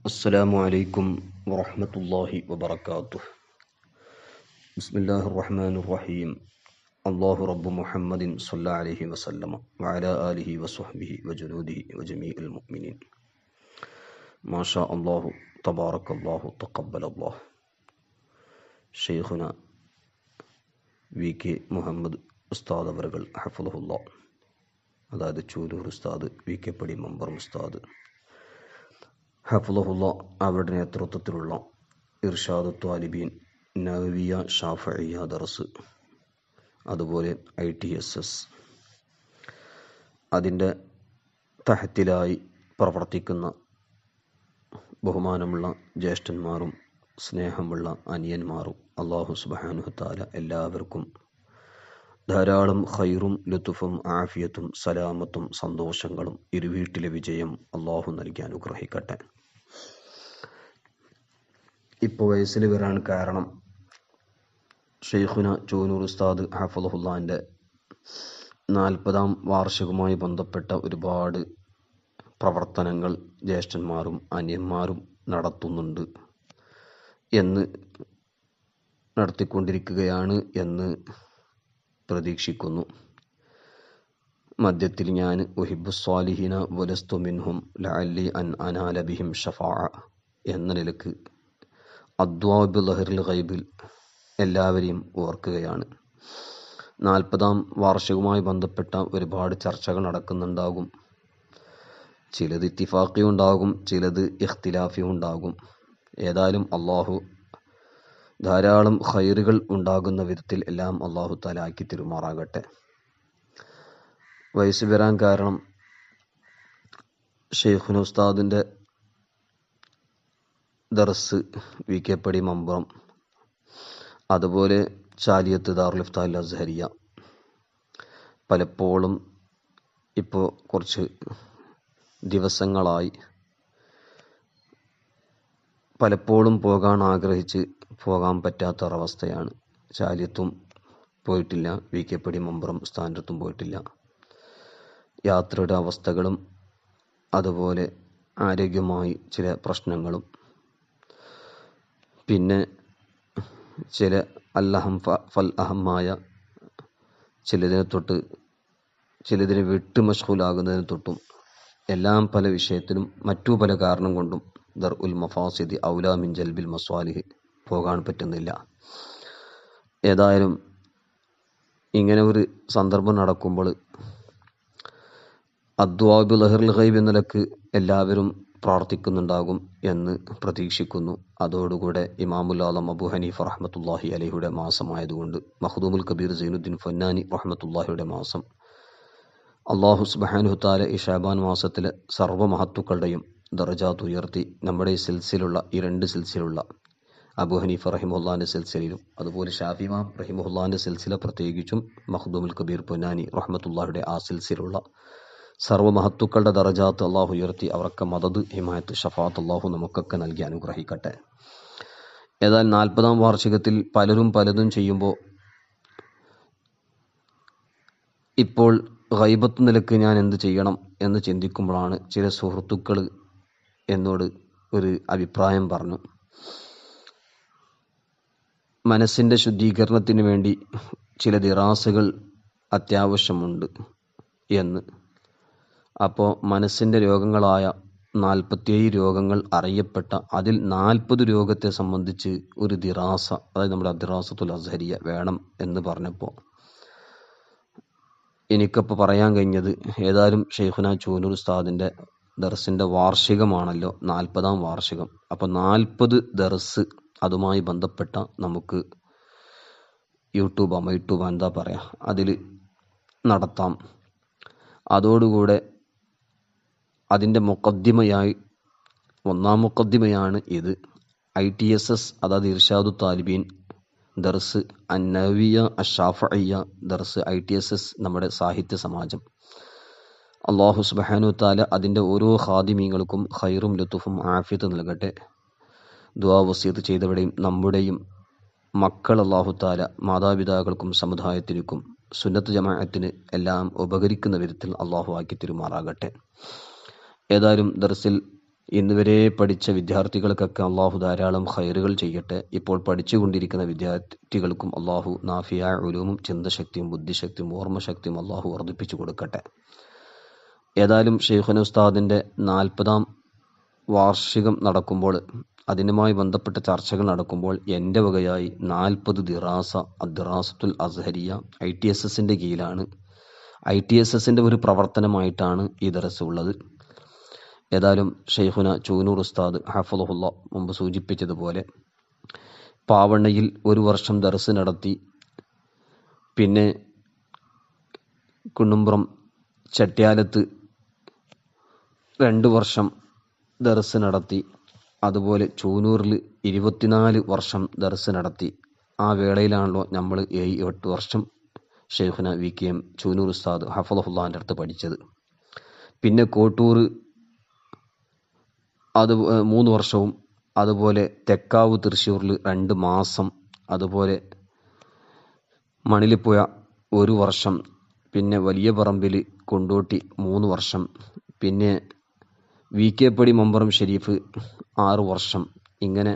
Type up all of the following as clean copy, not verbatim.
السلام عليكم ورحمة الله وبركاته. بسم الله الرحمن الرحيم. الله رب محمد صلى عليه وسلم وعلى آله وصحبه وجنوده وجميع المؤمنين. ما شاء الله تبارك الله تقبل الله. ഷെയ്ഖുന V K Muhammad ഉസ്താദ് അവറുകൾ ഹഫ്ളഹുല്ലാ, അതായത് ചൂലൂർ ഉസ്താദ്, വി കെ പടി മമ്പർ ഉസ്താദ് ഹഫ്ളഹുല്ലാ അവരുടെ നേതൃത്വത്തിലുള്ള ഇർഷാദു ത്വാലിബീൻ, നവവിയ ഷാഫിഇയ്യ ദർസ്, അതുപോലെ ITSS അതിൻ്റെ തഹത്തിലായി പ്രവർത്തിക്കുന്ന ബഹുമാനമുള്ള ജ്യേഷ്ഠന്മാരും സ്നേഹമുള്ള അനിയന്മാരും, അല്ലാഹു സുബ്ഹാനഹു തആല എല്ലാവർക്കും ധാരാളം ഖൈറും ലുത്ഫും ആഫിയത്തും സലാമത്തും സന്തോഷങ്ങളും ഇരുവീട്ടിലെ വിജയം അല്ലാഹു നൽകി അനുഗ്രഹിക്കട്ടെ. ഇപ്പോൾ വയസ്സിൽ വരാൻ കാരണം ഷെയ്ഖുന ചൂനൂർ ഉസ്താദ് ഹഫ്ളഹുല്ലാന്റെ 40ാം വാർഷികവുമായി ബന്ധപ്പെട്ട ഒരുപാട് പ്രവർത്തനങ്ങൾ ജ്യേഷ്ഠന്മാരും അനിയന്മാരും നടത്തിക്കൊണ്ടിരിക്കുകയാണ് എന്ന് പ്രതീക്ഷിക്കുന്നു. മധ്യത്തിൽ ഞാൻ ഉഹിബ്ബുസ്സാലിഹീന വലസ്തു മിൻഹും ലഅല്ലി അൻ അനാല ബിഹിം ഷഫാഅ എന്ന നിലക്ക് അദ്വാ ബിളഹറിൽ ഗൈബിൽ എല്ലാവരെയും ഓർക്കുകയാണ്. 40ാം വാർഷികവുമായി ബന്ധപ്പെട്ട ഒരുപാട് ചർച്ചകൾ നടക്കുന്നുണ്ടാകും. ചിലത് ഇത്തിഫാഖിയും ഉണ്ടാകും, ചിലത് ഇഖ്തിലാഫിയും ഉണ്ടാകും. ഏതായാലും അള്ളാഹു ധാരാളം ഖൈറുകൾ ഉണ്ടാകുന്ന വിധത്തിൽ എല്ലാം അള്ളാഹു തആല ആക്കി തിരുമാറാകട്ടെ. വയസ്സ് വരാൻ കാരണം ഷെയ്ഖുന ഉസ്താദിൻ്റെ ദർസ് വി കെ പടി മമ്പറം, അതുപോലെ ചാലിയത്ത് ദാറുൽ ഇഫ്താ അൽ അസ്ഹരിയ പലപ്പോഴും ഇപ്പോൾ കുറച്ച് ദിവസങ്ങളായി പലപ്പോഴും പോകാൻ ആഗ്രഹിച്ച് പോകാൻ പറ്റാത്തൊരവസ്ഥയാണ്. ചാലിയത്തും പോയിട്ടില്ല, വി കെ പടി മമ്പറം സ്ഥാനത്തും പോയിട്ടില്ല. യാത്രയുടെ അവസ്ഥകളും അതുപോലെ ആരോഗ്യമായി ചില പ്രശ്നങ്ങളും, പിന്നെ ചില അല്ലഹം ഫൽ അഹമായ ചിലതിനെ വിട്ട് മഷ്ഗൂലാകുന്നതിന് തൊട്ടും എല്ലാം പല വിഷയത്തിലും മറ്റു പല കാരണം കൊണ്ടും ദർഉൽ മഫാസിദി ഔലാ മിൻ ജൽബിൽ മസ്വാലിഹ് പോകാൻ പറ്റുന്നില്ല. ഏതായാലും ഇങ്ങനെ ഒരു സന്ദർഭം നടക്കുമ്പോൾ അദ്വാ ബിളഹറിൽ ഗൈബ് എന്ന നിലക്ക് എല്ലാവരും പ്രാർത്ഥിക്കുന്നുണ്ടാകും എന്ന് പ്രതീക്ഷിക്കുന്നു. അതോടുകൂടെ ഇമാമുൽ ആലം അബൂ ഹനീഫ റഹ്മത്തുള്ളാഹി അലൈഹിയുടെ മാസമായതുകൊണ്ട് മഖ്ദൂമുൽ കബീർ സൈനുദ്ദീൻ ഫന്നാനി റഹ്മത്തുള്ളാഹിയുടെ മാസം, അല്ലാഹു സുബ്ഹാനഹു തആല ഈ ശഅബാൻ മാസത്തിലെ സർവ്വ മഹത്തുക്കളുടെയും ദറജാത്ത് ഉയർത്തി നമ്മുടെ ഈ സിൽസിലുള്ള ഈ 2 സിൽസിലുള്ള അബൂ ഹനീഫ റഹിമഹുല്ലാന്റെ സിൽസിലയിലും അതുപോലെ ഷാഫി ഇമാം റഹിമഹുല്ലാന്റെ സിൽസില പ്രത്യേകിച്ചും മഖ്ദൂമുൽ കബീർ പൊന്നാനി റഹ്മത്തുള്ളാഹിയുടെ ആ സിൽസിലുള്ള സർവ്വ മഹത്തുക്കളുടെ ദറജാത്ത് അള്ളാഹു ഉയർത്തി അവർക്ക് മദദ്, ഹിമായത്ത്, ഷഫാത്ത് അള്ളാഹു നമുക്കൊക്കെ നൽകി അനുഗ്രഹിക്കട്ടെ. ഏതായാലും 40ാം വാർഷികത്തിൽ പലരും പലതും ചെയ്യുമ്പോൾ ഇപ്പോൾ ഗൈബത്ത് നിലക്ക് ഞാൻ എന്ത് ചെയ്യണം എന്ന് ചിന്തിക്കുമ്പോഴാണ് ചില സുഹൃത്തുക്കൾ എന്നോട് ഒരു അഭിപ്രായം പറഞ്ഞു. മനസ്സിൻ്റെ ശുദ്ധീകരണത്തിന് വേണ്ടി ചില ദിറാസകൾ അത്യാവശ്യമുണ്ട് എന്ന്. അപ്പോൾ മനസ്സിൻ്റെ രോഗങ്ങളായ 47 രോഗങ്ങൾ അറിയപ്പെട്ട അതിൽ 40 രോഗത്തെ സംബന്ധിച്ച് ഒരു ദിറാസ, അതായത് നമ്മുടെ അദ്ദിറാസത്തുൽ അസ്ഹരിയ വേണം എന്ന് പറഞ്ഞപ്പോൾ എനിക്കപ്പോൾ പറയാൻ കഴിഞ്ഞത്, ഏതായാലും ഷെയ്ഖുന ചൂനൂർ ഉസ്താദിൻ്റെ ദർസിൻ്റെ വാർഷികമാണല്ലോ, 40ാം വാർഷികം. അപ്പോൾ 40 ദർസ് അതുമായി ബന്ധപ്പെട്ട നമുക്ക് യൂട്യൂബ് എന്താ പറയുക അതിൽ നടത്താം. അതോടുകൂടെ അതിൻ്റെ മുഖദ്ദിമയായി 1ാം മുഖദ്ദിമയാണ് ഇത്. ITSS അതായത് ഇർഷാദു താലിബീൻ ദർസ്, അന്നവിയ അഷാഫിഇയ്യ ദർസ്, ITSS നമ്മുടെ സാഹിത്യ സമാജം. അല്ലാഹു സുബ്ഹാനഹു തആല അതിൻ്റെ ഓരോ ഖാദിമീങ്ങൾക്കും ഖൈറും ലുത്ഫും ആഫിയത്ത് നൽകട്ടെ. ദുആ വസിയത്ത് ചെയ്തവരുടെയും നമ്മുടെയും മക്കൾ അല്ലാഹു തആല മാതാപിതാക്കൾക്കും സമുദായത്തിനും സുന്നത്ത് ജമാഅത്തിന് എല്ലാം ഉപകരിക്കുന്ന വിധത്തിൽ അല്ലാഹു ആക്കി തിരുമാറാകട്ടെ. ഏതായാലും ദർസിൽ ഇന്നുവരെ പഠിച്ച വിദ്യാർത്ഥികൾക്കൊക്കെ അള്ളാഹു ധാരാളം ഖൈറുകൾ ചെയ്യട്ടെ. ഇപ്പോൾ പഠിച്ചുകൊണ്ടിരിക്കുന്ന വിദ്യാർത്ഥികൾക്കും അള്ളാഹു നാഫിയ ഉലൂമും ചിന്തശക്തിയും ബുദ്ധിശക്തിയും ഓർമ്മശക്തിയും അള്ളാഹു വർദ്ധിപ്പിച്ചു കൊടുക്കട്ടെ. ഏതായാലും ഷെയ്ഖുന ഉസ്താദിൻ്റെ 40ാം വാർഷികം നടക്കുമ്പോൾ, അതിനുമായി ബന്ധപ്പെട്ട ചർച്ചകൾ നടക്കുമ്പോൾ എൻ്റെ വകയായി 40 ദിറാസ അദ്ദിറാസത്തുൽ അസ്ഹരിയ ITSSൻ്റെ കീഴിലാണ്. ITSSൻ്റെ ഒരു പ്രവർത്തനമായിട്ടാണ് ഈ ദർസ് ഉള്ളത്. ഏതായാലും ഷെയ്ഖുന ചൂനൂർ ഉസ്താദ് ഹഫളഹുല്ല മുമ്പ് സൂചിപ്പിച്ചതുപോലെ പാവണ്ണയിൽ 1 വർഷം ദർസ് നടത്തി, പിന്നെ കുന്നുംപുറം ചട്യാലത്ത് 2 വർഷം ദർസ് നടത്തി, അതുപോലെ ചൂനൂറിൽ 24 വർഷം ദർസ് നടത്തി. ആ വേളയിലാണല്ലോ നമ്മൾ 7-8 വർഷം ഷെയ്ഖുന VKM ചൂനൂർ ഉസ്താദ് ഹഫളഹുല്ലാൻ്റെ അടുത്ത് പഠിച്ചത്. പിന്നെ കോട്ടൂർ അത് 3 വർഷവും, അതുപോലെ തെക്കാവ് തൃശ്ശൂരിൽ 2 മാസം, അതുപോലെ മണിലിപ്പുഴ 1 വർഷം, പിന്നെ വലിയ പറമ്പിൽ കൊണ്ടോട്ടി 3 വർഷം, പിന്നെ VK പടി മമ്പറം ഷെരീഫ് 6 വർഷം. ഇങ്ങനെ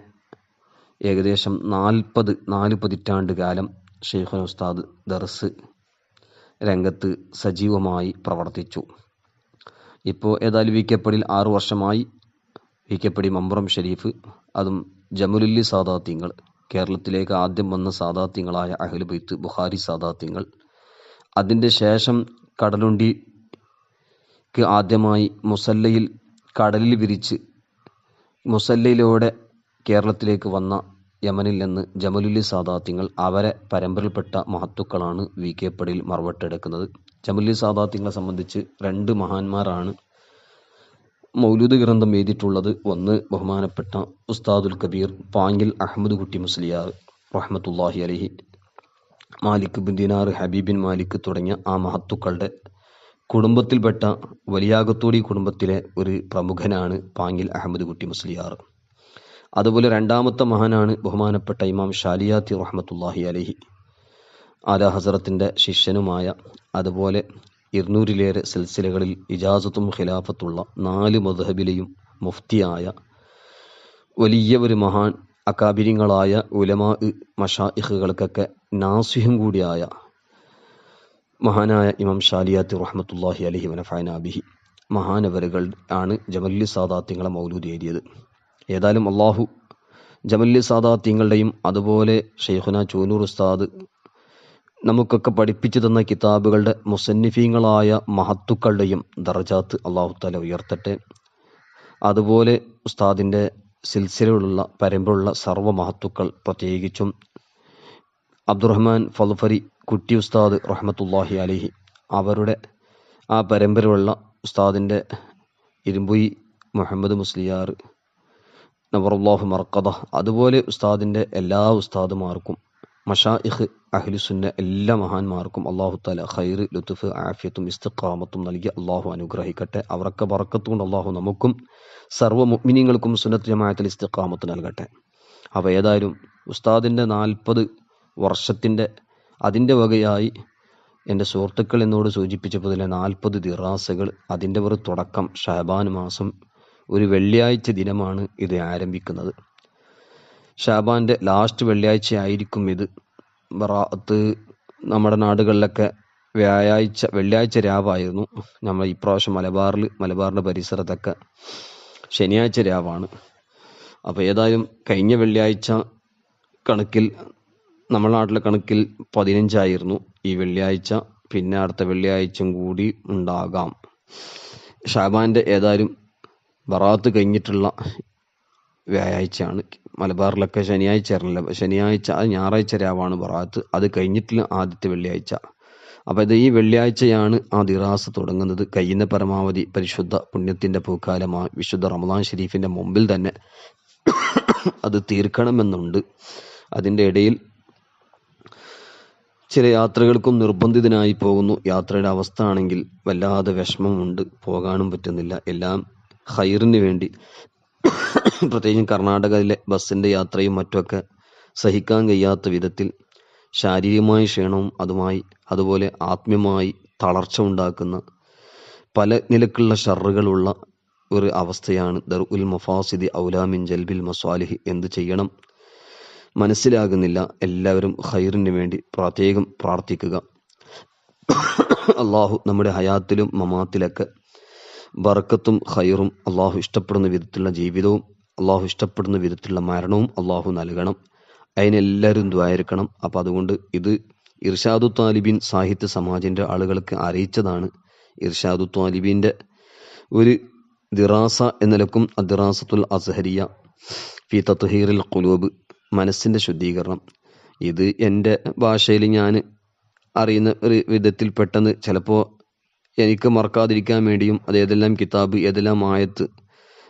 ഏകദേശം 4 പതിറ്റാണ്ട് കാലം ഷെയ്ഖുന ഉസ്താദ് ദർസ് രംഗത്ത് സജീവമായി പ്രവർത്തിച്ചു. ഇപ്പോൾ ഏതായാലും VK പടിയിൽ 6 വർഷമായി. VK പടി മമ്പറം ഷെരീഫ്, അതും ജമലുല്ലി സാദാത്യങ്ങൾ, കേരളത്തിലേക്ക് ആദ്യം വന്ന സാദാത്യങ്ങളായ അഹ്ലു ബൈത്ത് ബുഖാരി സാദാത്യങ്ങൾ. അതിൻ്റെ ശേഷം കടലുണ്ടിക്ക് ആദ്യമായി മുസല്ലയിൽ കടലിൽ വിരിച്ച് മുസല്ലയിലൂടെ കേരളത്തിലേക്ക് വന്ന യമനിൽ നിന്ന് ജമലുല്ലി സാദാത്യങ്ങൾ, അവരെ പരമ്പരയിൽപ്പെട്ട മഹത്തുക്കളാണ് VK പടിയിൽ മറവട്ടെടുക്കുന്നത്. ജമലുല്ലി സാദാത്യങ്ങളെ സംബന്ധിച്ച് 2 മഹാന്മാരാണ് മൗലൂദ് ഗ്രന്ഥം എഴുതിയിട്ടുള്ളത്. ഒന്ന് ബഹുമാനപ്പെട്ട ഉസ്താദുൽ കബീർ പാങ്ങിൽ അഹമ്മദ് കുട്ടി മുസ്ലിയാർ റഹ്മത്തുള്ളാഹി അലൈഹി, മാലിക് ബിൻ ദിനാർ, ഹബീബ് ബിൻ മാലിക് തുടങ്ങിയ ആ മഹത്തുക്കളുടെ കുടുംബത്തിൽപ്പെട്ട വലിയാകത്തോടി കുടുംബത്തിലെ ഒരു പ്രമുഖനാണ് പാങ്ങിൽ അഹമ്മദ് കുട്ടി മുസ്ലിയാർ. അതുപോലെ 2ാമത്തെ മഹാനാണ് ബഹുമാനപ്പെട്ട ഇമാം ഷാലിയാത്തി റഹ്മത്തുള്ളാഹി അലൈഹി, ആല ഹസറത്തിൻ്റെ ശിഷ്യനുമായ, അതുപോലെ 200-ലേറെ സിൽസിലകളിൽ ഇജാസത്തും ഖിലാഫത്തുള്ള 4 മദ്ഹബിലെയും മുഫ്തിയായ വലിയ ഒരു മഹാൻ, അകാബിരിങ്ങളായ ഉലമാ മശായിഖുകൾക്കൊക്കെ നാസിഹും കൂടിയായ മഹാനായ ഇമാം ഷാലിയാത്തി റഹ്മത്തുള്ളാഹി അലൈഹി വനഫഅനാ ബിഹി മഹാനവരുകൾ ആണ് ജമലുല്ലി സാദാത്യങ്ങളെ മൗലൂദ് എഴുതിയത്. ഏതായാലും അള്ളാഹു ജമലുല്ലി സാദാത്യങ്ങളുടെയും അതുപോലെ ഷെയ്ഖുന ചൂനൂർ ഉസ്താദ് നമുക്കൊക്കെ പഠിപ്പിച്ചു തന്ന കിതാബുകളുടെ മുസന്നിഫീങ്ങളായ മഹത്തുക്കളുടെയും ദറജാത്ത് അള്ളാഹു തആല ഉയർത്തട്ടെ. അതുപോലെ ഉസ്താദിൻ്റെ സിൽസിലയിലുള്ള പരമ്പരയുള്ള സർവ്വ മഹത്തുക്കൾ, പ്രത്യേകിച്ചും അബ്ദുറഹ്മാൻ ഫൽഫരി കുട്ടി ഉസ്താദ് റഹ്മത്തുള്ളാഹി അലൈഹി, അവരുടെ ആ പരമ്പരയുള്ള ഉസ്താദിൻ്റെ ഇരുമ്പുയി മുഹമ്മദ് മുസ്ലിയാർ നവറുല്ലാഹു മർക്കദ, അതുപോലെ ഉസ്താദിൻ്റെ എല്ലാ ഉസ്താദുമാർക്കും, മഷായിഖ് അഹ്ലുസുന്ന എല്ലാ മഹാന്മാർക്കും അള്ളാഹു തആല ഖൈറ്, ലുത്ഫ്, ആഫിയത്തും ഇസ്തിഖാമത്തും നൽകി അള്ളാഹു അനുഗ്രഹിക്കട്ടെ. അവർക്ക് ബറക്കത്ത് കൊണ്ട് അള്ളാഹു നമുക്കും സർവ്വ മുഅ്മിനീങ്ങൾക്കും സുന്നത്ത് ജമാഅത്തിൽ ഇസ്തിഖാമത്ത് നൽകട്ടെ. അപ്പോൾ ഏതായാലും ഉസ്താദിൻ്റെ 40 വർഷത്തിൻ്റെ അതിൻ്റെ വകയായി എൻ്റെ സുഹൃത്തുക്കൾ എന്നോട് സൂചിപ്പിച്ചപ്പോൾ 40 ദിറാസകൾ, അതിൻ്റെ ഒരു തുടക്കം ഷഅബാൻ മാസം ഒരു വെള്ളിയാഴ്ച ദിനമാണ് ഇത് ആരംഭിക്കുന്നത്. ഷഅബാൻ്റെ ലാസ്റ്റ് വെള്ളിയാഴ്ച ആയിരിക്കും ഇത്. ബറാഅത്ത് നമ്മുടെ നാടുകളിലൊക്കെ വെള്ളിയാഴ്ച രാവായിരുന്നു. നമ്മൾ ഇപ്രാവശ്യം മലബാറിൻ്റെ പരിസരത്തൊക്കെ ശനിയാഴ്ച രാവാണ്. അപ്പോൾ ഏതായാലും കഴിഞ്ഞ വെള്ളിയാഴ്ച കണക്കിൽ, നമ്മുടെ നാട്ടിലെ കണക്കിൽ 15 ഈ വെള്ളിയാഴ്ച. പിന്നെ അടുത്ത വെള്ളിയാഴ്ചയും കൂടി ഉണ്ടാകാം. ഷഅബാൻ്റെ ഏതായാലും ബറാഅത്ത് കഴിഞ്ഞിട്ടുള്ള വ്യാഴാഴ്ചയാണ്. മലബാറിലൊക്കെ ശനിയാഴ്ച അത് ഞായറാഴ്ച രാവാണ് ബറാഅത്ത്, അത് കഴിഞ്ഞിട്ടുള്ള ആദ്യത്തെ വെള്ളിയാഴ്ച. അപ്പോൾ ഇത് ഈ വെള്ളിയാഴ്ചയാണ് ആ ദിറാസ് തുടങ്ങുന്നത്. കഴിയുന്ന പരമാവധി പരിശുദ്ധ പുണ്യത്തിൻ്റെ പൂക്കാലമായ വിശുദ്ധ റമദാൻ ഷരീഫിൻ്റെ മുമ്പിൽ തന്നെ അത് തീർക്കണമെന്നുണ്ട്. അതിൻ്റെ ഇടയിൽ ചില യാത്രകൾക്കും നിർബന്ധിതനായി പോകുന്നു. യാത്രയുടെ അവസ്ഥ ആണെങ്കിൽ വല്ലാതെ വിഷമമുണ്ട്, പോകാനും പറ്റുന്നില്ല. എല്ലാം ഖൈറിന് വേണ്ടി, പ്രത്യേകിച്ചും കർണാടകയിലെ ബസ്സിൻ്റെ യാത്രയും മറ്റുമൊക്കെ സഹിക്കാൻ കഴിയാത്ത വിധത്തിൽ ശാരീരികമായ ക്ഷീണവും അതുപോലെ ആത്മീയമായി തളർച്ച ഉണ്ടാക്കുന്ന പല നിലക്കുള്ള ഷർറുകളുള്ള ഒരു അവസ്ഥയാണ്. ദർഉൽ മഫാസിദി ഔലാ മിൻ ജൽബിൽ മസ്വാലിഹി. എന്ത് ചെയ്യണം മനസ്സിലാകുന്നില്ല. എല്ലാവരും ഖൈറിന് വേണ്ടി പ്രത്യേകം പ്രാർത്ഥിക്കുക. അള്ളാഹു നമ്മുടെ ഹയാത്തിലും മമാത്തിലൊക്കെ ബർക്കത്തും ഖൈറും, അള്ളാഹു ഇഷ്ടപ്പെടുന്ന വിധത്തിലുള്ള ജീവിതവും അള്ളാഹു ഇഷ്ടപ്പെടുന്ന വിധത്തിലുള്ള മരണവും അള്ളാഹു നൽകണം. അതിനെല്ലാവരും ദ്വായിരിക്കണം. അപ്പം അതുകൊണ്ട് ഇത് ഇർഷാദു താലിബീൻ സാഹിത്യ സമാജിൻ്റെ ആളുകൾക്ക് അറിയിച്ചതാണ്. ഇർഷാദു താലിബീൻ്റെ ഒരു ദിറാസ എന്ന നിലക്കും അദ്ദിറാസത്തുൽ അസ്ഹരിയ ഫി തത്ഹീറിൽ ഖുലൂബ്, മനസ്സിൻ്റെ ശുദ്ധീകരണം. ഇത് എൻ്റെ ഭാഷയിൽ ഞാൻ അറിയുന്ന ഒരു വിധത്തിൽ പെട്ടെന്ന് ചിലപ്പോൾ എനിക്ക് മറക്കാതിരിക്കാൻ വേണ്ടിയും അത് ഏതെല്ലാം കിതാബ് ഏതെല്ലാം ആയത്ത്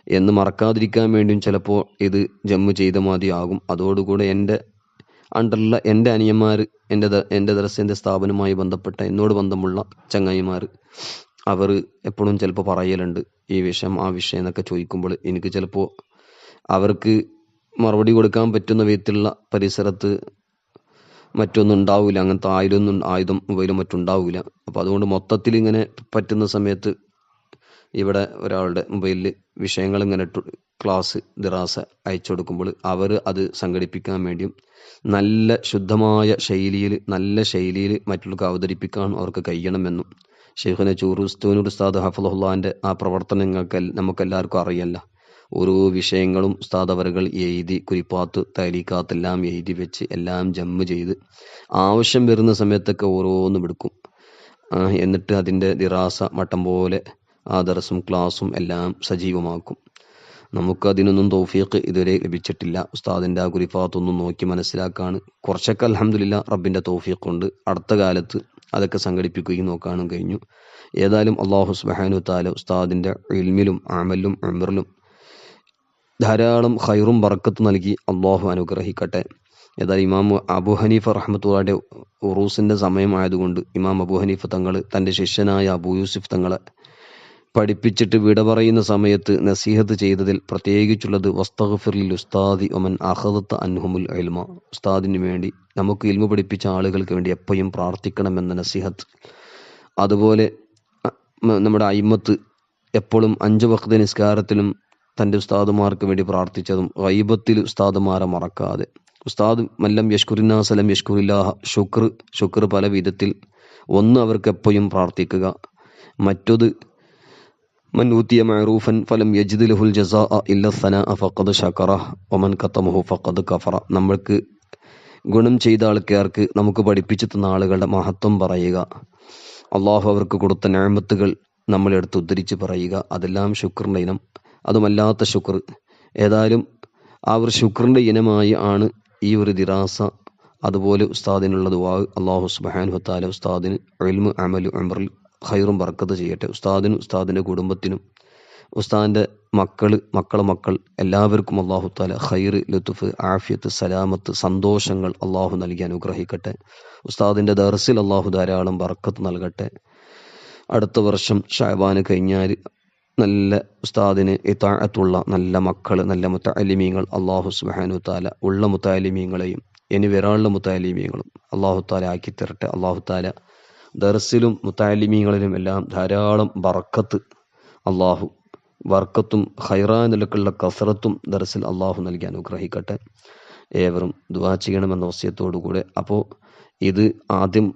എന്ന് മറക്കാതിരിക്കാൻ വേണ്ടിയും ചിലപ്പോൾ ഇത് ജമ്മ് ചെയ്ത മതിയാകും. അതോടുകൂടെ എൻ്റെ അണ്ടറിലുള്ള എൻ്റെ അനിയന്മാർ, എൻ്റെ ദർസിൻ്റെ സ്ഥാപനവുമായി ബന്ധപ്പെട്ട എന്നോട് ബന്ധമുള്ള ചങ്ങായിമാർ, അവർ എപ്പോഴും ചിലപ്പോൾ പറയലുണ്ട് ഈ വിഷയം ആ വിഷയം എന്നൊക്കെ ചോദിക്കുമ്പോൾ എനിക്ക് ചിലപ്പോൾ അവർക്ക് മറുപടി കൊടുക്കാൻ പറ്റുന്ന വിധത്തിലുള്ള പരിസരത്ത് മറ്റൊന്നും ഉണ്ടാവില്ല, അങ്ങനത്തെ ആയുധം മൊബൈലും മറ്റുണ്ടാവില്ല. അപ്പോൾ അതുകൊണ്ട് മൊത്തത്തിൽ ഇങ്ങനെ പറ്റുന്ന സമയത്ത് ഇവിടെ ഒരാളുടെ മൊബൈലിൽ വിഷയങ്ങൾ ഇങ്ങനെ ക്ലാസ് ദിറാസ അയച്ചു കൊടുക്കുമ്പോൾ അവർ അത് സംഘടിപ്പിക്കാൻ വേണ്ടിയും നല്ല ശുദ്ധമായ ശൈലിയിൽ മറ്റുള്ളവർക്ക് അവതരിപ്പിക്കാൻ അവർക്ക് കഴിയണമെന്നും ഷെയ്ഖുന ചൂറുസ്തൂനുർ ഉസ്താദ് ഹഫ്ളഹുല്ലാന്റെ ആ പ്രവർത്തനങ്ങൾക്ക് നമുക്കെല്ലാവർക്കും അറിയല്ല. ഓരോ വിഷയങ്ങളും ഉസ്താദ് അവറുകൾ എഴുതി കുരിപ്പാത്ത് തരീക്കാത്തെല്ലാം എഴുതി വെച്ച് എല്ലാം ജമ്മ് ചെയ്ത് ആവശ്യം വരുന്ന സമയത്തൊക്കെ ഓരോന്നും എടുക്കും. എന്നിട്ട് അതിൻ്റെ ദിറാസ മട്ടം പോലെ ആ ദർസും ക്ലാസും എല്ലാം സജീവമാക്കും. നമുക്കതിനൊന്നും തൗഫീഖ് ഇതുവരെ ലഭിച്ചിട്ടില്ല. ഉസ്താദിൻ്റെ ആ കുരിപ്പാത്തൊന്നും നോക്കി മനസ്സിലാക്കാണ്. കുറച്ചൊക്കെ അൽഹംദുലില്ലാ റബ്ബിൻ്റെ തൗഫീഖ് കൊണ്ട് അടുത്ത കാലത്ത് അതൊക്കെ സംഘടിപ്പിക്കുകയും നോക്കാനും കഴിഞ്ഞു. ഏതായാലും അല്ലാഹു സുബ്ഹാനഹു വതആല ഉസ്താദിൻ്റെ ഇൽമിലും അമലിലും ഉംറിലും ധാരാളം ഖൈറും ബർക്കത്തും നൽകി അള്ളാഹു അനുഗ്രഹിക്കട്ടെ. ഏതായാലും ഇമാം അബൂ ഹനീഫ റഹ്മത്തുള്ളാഹിയുടെ ഉറൂസിൻ്റെ സമയമായതുകൊണ്ട് ഇമാം അബൂ ഹനീഫ തങ്ങൾ തൻ്റെ ശിഷ്യനായ അബൂ യൂസുഫ് തങ്ങളെ പഠിപ്പിച്ചിട്ട് വിട പറയുന്ന സമയത്ത് നസീഹത്ത് ചെയ്തതിൽ പ്രത്യേകിച്ചുള്ളത് വസ്തഗ്ഫിർ ലിൽ ഉസ്താദി വമൻ അഖദത അൻഹുമുൽ ഇൽമ. ഉസ്താദിന് വേണ്ടി, നമുക്ക് ഇൽമ പഠിപ്പിച്ച ആളുകൾക്ക് വേണ്ടി എപ്പോഴും പ്രാർത്ഥിക്കണമെന്ന നസീഹത്ത്. അതുപോലെ നമ്മുടെ അയിമ്മത്ത് എപ്പോഴും 5 വഖ്ത് നിസ്കാരത്തിലും തൻ്റെ ഉസ്താദുമാർക്ക് വേണ്ടി പ്രാർത്ഥിച്ചതും ഗൈബത്തിൽ ഉസ്താദുമാരെ മറക്കാതെ. ഉസ്താദ് മല്ലം യഷ്കുറിനാസലം യഷ്കുറില്ലാഹ, ശുക്ർ പല വിധത്തിൽ. ഒന്ന് അവർക്ക് എപ്പോഴും പ്രാർത്ഥിക്കുക. മറ്റൊത് മൻ ഊതിയ മഅറൂഫൻ ഫലം യജിദ് ലഹുൽ ജസാഅ ഇല്ല സനാഅ ഫഖദ് ശകറ വമൻ കതമഹു ഫഖദ് കഫറ. നമ്മൾക്ക് ഗുണം ചെയ്ത ആൾക്കാർക്ക് നമുക്ക് പഠിപ്പിച്ചു തന്ന ആളുകളുടെ മഹത്വം പറയുക, അള്ളാഹു അവർക്ക് കൊടുത്ത നിഅമത്തുകൾ നമ്മളെടുത്ത് ഉദ്ധരിച്ച് പറയുക. അതെല്ലാം ശുക്റിൻ്റെ ഇനം. അതുമല്ലാത്ത ശുക്ർ, ഏതായാലും ആ ഒരു ശുക്റിൻ്റെ ഇനമായി ആണ് ഈ ഒരു ദിറാസ. അതുപോലെ ഉസ്താദിനുള്ള ദുആ, അല്ലാഹു സുബ്ഹാനഹു വതആല ഉസ്താദിന് ഇൽമു അമലു ഉംറിൽ ഖൈറും ബർക്കത്ത് ചെയ്യട്ടെ. ഉസ്താദിനും ഉസ്താദിൻ്റെ കുടുംബത്തിനും ഉസ്താദിൻ്റെ മക്കൾ എല്ലാവർക്കും അല്ലാഹു തആല ഖൈർ, ലുത്ഫ്, ആഫിയത്ത്, സലാമത്ത്, സന്തോഷങ്ങൾ അല്ലാഹു നൽകി അനുഗ്രഹിക്കട്ടെ. ഉസ്താദിൻ്റെ ദർസിൽ അല്ലാഹു ധാരാളം ബർക്കത്ത് നൽകട്ടെ. അടുത്ത വർഷം ശഅബാൻ കഴിഞ്ഞാൽ നല്ല ഉസ്താദിന് ഇതാഅത്തുള്ള നല്ല മക്കൾ, നല്ല മുതഅല്ലിമീങ്ങൾ അല്ലാഹു സുബ്ഹാനഹു വതആല ഉള്ള മുതഅല്ലിമീങ്ങളെയും ഇനി വരാനുള്ള മുതഅല്ലിമീങ്ങളും അല്ലാഹു തആല ആക്കി തരട്ടെ. അല്ലാഹു തആല ദർസിലും മുതഅല്ലിമീങ്ങളിലും എല്ലാം ധാരാളം ബർക്കത്ത്, അല്ലാഹു ബർക്കത്തും ഖൈറായ നിലക്കുള്ള കസറത്തും ദർസിൽ അല്ലാഹു നൽകി അനുഗ്രഹിക്കട്ടെ. ഏവരും ദുആ ചെയ്യണമെന്ന വസിയത്തോടുകൂടെ. അപ്പോൾ ഇത് ആദ്യം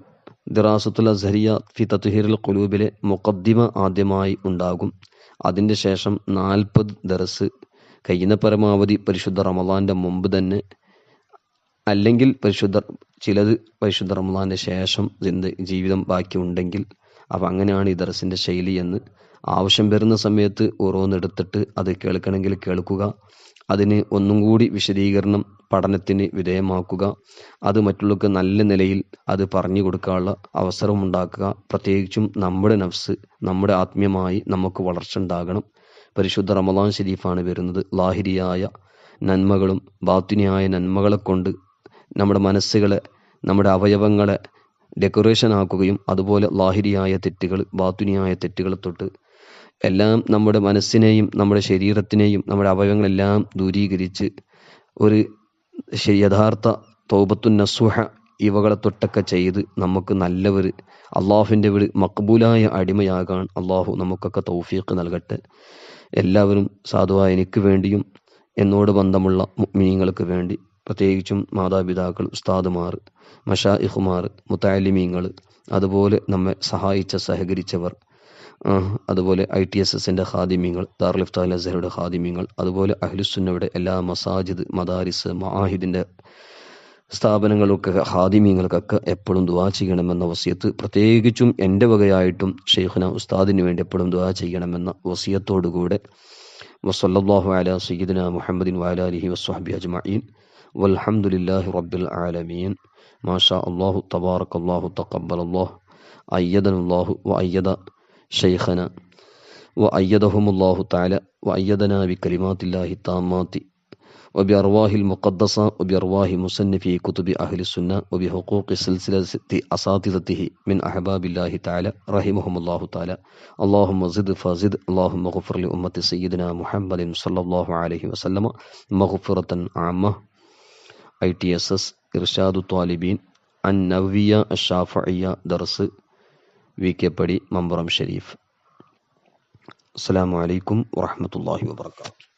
ദിറാസത്തുൽ അസ്ഹരിയ ഫി തത്ഹീറിൽ ഖുലൂബിലെ മുഖദ്ദിമ ആദ്യമായി ഉണ്ടാകും. അതിൻ്റെ ശേഷം 40 ദർസ് കഴിയുന്ന പരമാവധി പരിശുദ്ധ റമളാൻ്റെ മുമ്പ് തന്നെ, അല്ലെങ്കിൽ ചിലത് പരിശുദ്ധ റമളാൻ്റെ ശേഷം ജീവിതം ബാക്കി ഉണ്ടെങ്കിൽ. അപ്പം അങ്ങനെയാണ് ഈ ദർസിൻ്റെ ശൈലി എന്ന്. ആവശ്യം വരുന്ന സമയത്ത് ഓരോന്നെടുത്തിട്ട് അത് കേൾക്കണമെങ്കിൽ കേൾക്കുക, അതിന് ഒന്നും കൂടി വിശദീകരണം പഠനത്തിന് വിധേയമാക്കുക, അത് മറ്റുള്ളവർക്ക് നല്ല നിലയിൽ അത് പറഞ്ഞു കൊടുക്കാനുള്ള അവസരം ഉണ്ടാക്കുക. പ്രത്യേകിച്ചും നമ്മുടെ നഫ്സ്, നമ്മുടെ ആത്മീയമായി നമുക്ക് വളർച്ച ഉണ്ടാകണം. പരിശുദ്ധ റമളാൻ ശരീഫാണ് വരുന്നത്. ലാഹിരിയായ നന്മകളും ബാത്തിനിയായ നന്മകളെ കൊണ്ട് നമ്മുടെ മനസ്സുകളെ, നമ്മുടെ അവയവങ്ങളെ ഡെക്കറേഷൻ ആക്കുകയും അതുപോലെ ലാഹിരിയായ തെറ്റുകൾ, ബാത്തിനിയായ തെറ്റുകൾ തൊട്ട് എല്ലാം നമ്മുടെ മനസ്സിനെയും നമ്മുടെ ശരീരത്തിനെയും നമ്മുടെ അവയവങ്ങളെല്ലാം ദൂരീകരിച്ച് ഒരു യഥാർത്ഥ തൗബത്തുൻ നസുഹ ഇവകളെ തൊട്ടൊക്കെ ചെയ്ത് നമുക്ക് നല്ലവർ അള്ളാഹുവിൻ്റെ മഖബൂലായ അടിമയാകാൻ അള്ളാഹു നമുക്കൊക്കെ തൗഫീഖ് നൽകട്ടെ. എല്ലാവരും സാധുവായ എനിക്ക് വേണ്ടിയും എന്നോട് ബന്ധമുള്ള മുഅ്മിനീങ്ങൾക്ക് വേണ്ടി, പ്രത്യേകിച്ചും മാതാപിതാക്കൾ, ഉസ്താദുമാർ, മശായിഖുമാർ, മുതഅല്ലിമീങ്ങൾ, അതുപോലെ നമ്മെ സഹകരിച്ചവർ, അതുപോലെ ITSSന്റെ ഖാദിമീങ്ങൾ, ദാറുൽ ഇഫ്താൽ അസ്ഹറുടെ ഖാദിമീങ്ങൾ, അതുപോലെ അഹ്ലുസുന്നയുടെ എല്ലാ മസാജിദ്, മദാരിസ്, മആഹിദിന്റെ സ്ഥാപനങ്ങളൊക്കെ ഖാദിമീങ്ങൾക്കൊക്കെ എപ്പോഴും ദുആ ചെയ്യണമെന്ന വസിയത്ത്, പ്രത്യേകിച്ചും എൻ്റെ വകയായിട്ടും ഷെയ്ഖുന ഉസ്താദിന് വേണ്ടി എപ്പോഴും ദുആ ചെയ്യണമെന്ന വസിയത്തോടുകൂടെ വസല്ലല്ലാഹു അലാ സയ്യിദിന മുഹമ്മദിൻ വഅലാ ആലിഹി വസ്വഹ്ബിഹി അജ്മഈൻ വൽഹംദുലില്ലാഹി റബ്ബിൽ ആലമീൻ. മാഷാ അല്ലാഹു തബാറകല്ലാഹു തഖബ്ബലല്ലാഹു അയ്യദനല്ലാഹു വഅയ്യദ ഷെയ്ഖന വഅയ്യദഹുമുല്ലാഹു തആല വഅയ്യദനാ ബികലിമാത്തില്ലാഹി താമ്മാത്തി وبأرواح المقدسة وبأرواح مصنفي كتب أهل السنة وبحقوق سلسلة أساتذته من أحباب الله تعالى رحمهم الله تعالى. اللهم زد فزد. اللهم اغفر لأمة سيدنا محمد صلى الله عليه وسلم مغفرة عامة. ITSS إرشاد الطالبين النووية الشافعية درس VK പടി മമ്പറം ഷരീഫ്. അസ്സലാമു അലൈക്കും വറഹ്മത്തുള്ളാഹി വബറകാതുഹു.